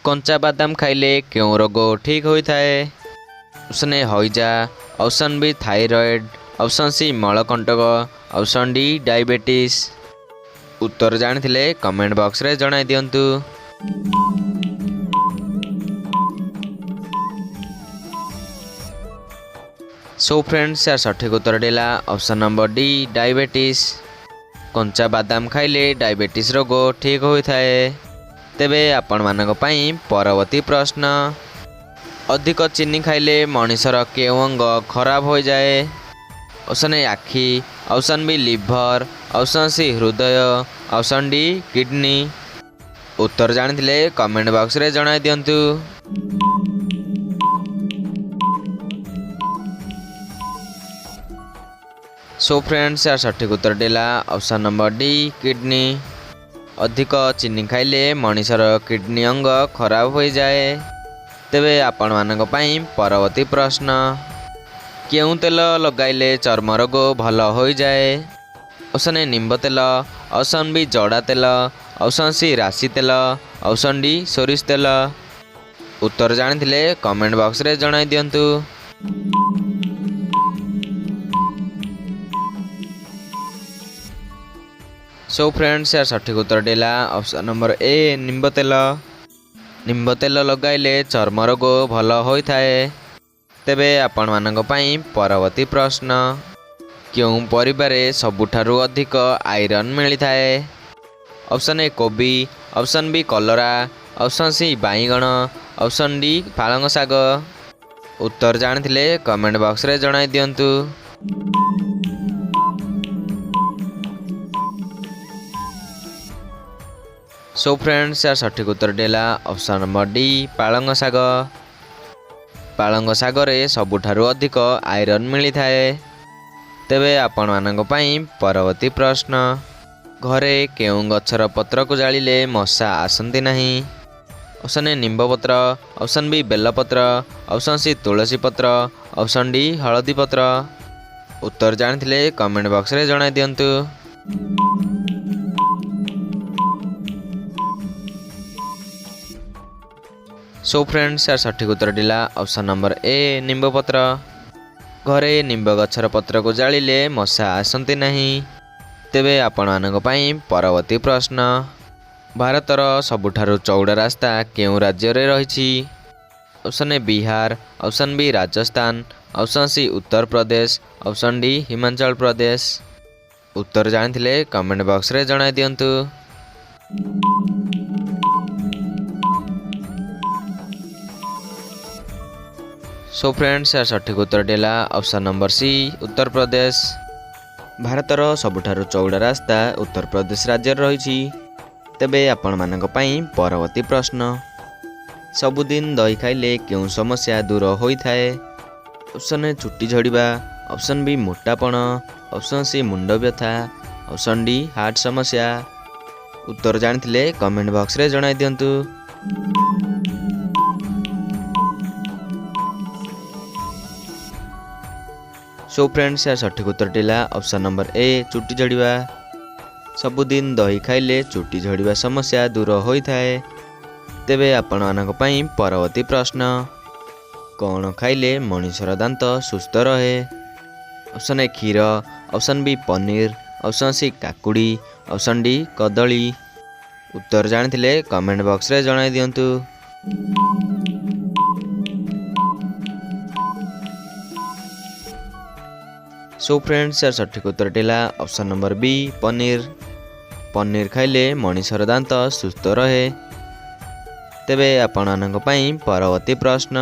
कंचा बादाम खाइले क्यों रोग ठीक होता है? ऑप्शन ए हईजा, option B thyroid, option C मलकंटक, ऑप्शन डी डायबिटीज। उत्तर जानिथिले कमेंट बॉक्स रे जणाई दियंतु। सो फ्रेंड्स यार सठिक उत्तर देला ऑप्शन नंबर डी डायबिटीज। कंचा बादाम खाइले डायबिटीज रोग ठीक होता है। तेबे आपण मानक पई परवर्ती प्रश्न, अधिक चीनी खाइले मनीषर केउं अंग खराब हो जाए? ऑप्शन ए आखि, option B liver, option C हृदय, ऑप्शन डी किडनी। उत्तर जानिथिले कमेंट बॉक्स रे जणाई दियंतु। सो फ्रेंड्स यार सठिक उत्तर देला ऑप्शन नंबर डी किडनी। अधिक चीनी खाइले मनीषर किडनी अंग खराब हो जाए। तेबे आपण मानक पई परवर्ती प्रश्न, केउं तेल लगाइले चर्म रोग भल हो जाए? ऑप्शन ए निम्ब तेल, ऑप्शन बी जड़ा तेल, ऑप्शन सी राशि तेल, ऑप्शन डी सोरिष तेल। उत्तर जानिथिले कमेंट बॉक्स रे जणाई दियंतु। सो फ्रेंड्स यार सठिक उत्तर देला ऑप्शन नंबर ए निम्ब तेल। निम्ब तेल लगाइले चर्म रोग भल होता है। तेबे आपण मानक पई परवर्ती प्रश्न, क्यों परिबारे सबुठारु अधिक आयरन मिलता है? ऑप्शन ए कोबी, ऑप्शन बी कलरा, option C बाईगण, option D पालंग saag. उत्तर जानिथिले कमेंट बॉक्स रे जणाई दियंतु। सो फ्रेंड्स यार सठिक उत्तर देला ऑप्शन नंबर डी पालंग शाग। पालंग शागरे सबुठारु अधिक आयरन मिलता है। तेबे आपण मानक पई परवर्ती प्रश्न, घरे केउं गछर पत्र को जालिले मशा आसंती नहीं? ऑप्शन ए निम्ब पत्र, ऑप्शन बी बेलपत्र, ऑप्शन सी तुलसी पत्र, ऑप्शन डी हळदी पत्र। उत्तर जानिथिले कमेंट बॉक्स रे जणाई दियंतु। सो फ्रेंड्स यार सठिक उत्तर दिला ऑप्शन नंबर ए निम्ब पत्र। घरे निम्ब गछर पत्र को जालिले मशा आसंती नहीं। तेबे आपण मानक पई परवर्ती प्रश्न, भारतर सबुठारु चौड़ा रास्ता केउं राज्य रे रहिछि? Option A Bihar, option B Rajasthan, option C Uttar Pradesh, option D Himachal Pradesh. उत्तर जानिथिले कमेंट बॉक्स रे जणाई दियंतु। सो फ्रेंड्स यार सठिक उत्तर देला ऑप्शन नंबर सी उत्तर प्रदेश। भारतर सबुठारु चौड़ा रास्ता उत्तर प्रदेश राज्य रहिछि। तेबे आपण मानक पई परवर्ती प्रश्न, सबुदिन दही खाइले केउं समस्या दूर होइथाए? ऑप्शन ए चुट्टी झड़िबा, ऑप्शन बी मोटापण, ऑप्शन सी मुंड व्यथा, ऑप्शन डी हार्ट समस्या। उत्तर जानिथिले कमेंट बॉक्स रे जणाई दियंतु। सो फ्रेंड्स यार सठिक उत्तर देला ऑप्शन नंबर ए चुट्टी झड़िबा। सबुदिन दही खाइले चुट्टी झड़िबा समस्या दूर होइथाए। तेबे आपण मानक पई परवर्ती प्रश्न, कौन खाइले मनीषर दांत सुस्थ रहे? ऑप्शन ए क्षीर, option B paneer, option C काकुड़ी, ऑप्शन डी कदली। उत्तर जानिथिले कमेंट बॉक्स रे जणाई दियंतु। सो फ्रेंड्स यार सठिक उत्तर देला option number B paneer. Paneer खाइले मनीषर दांत सुस्थ रहे। तेबे आपण मानक पई परवर्ती प्रश्न,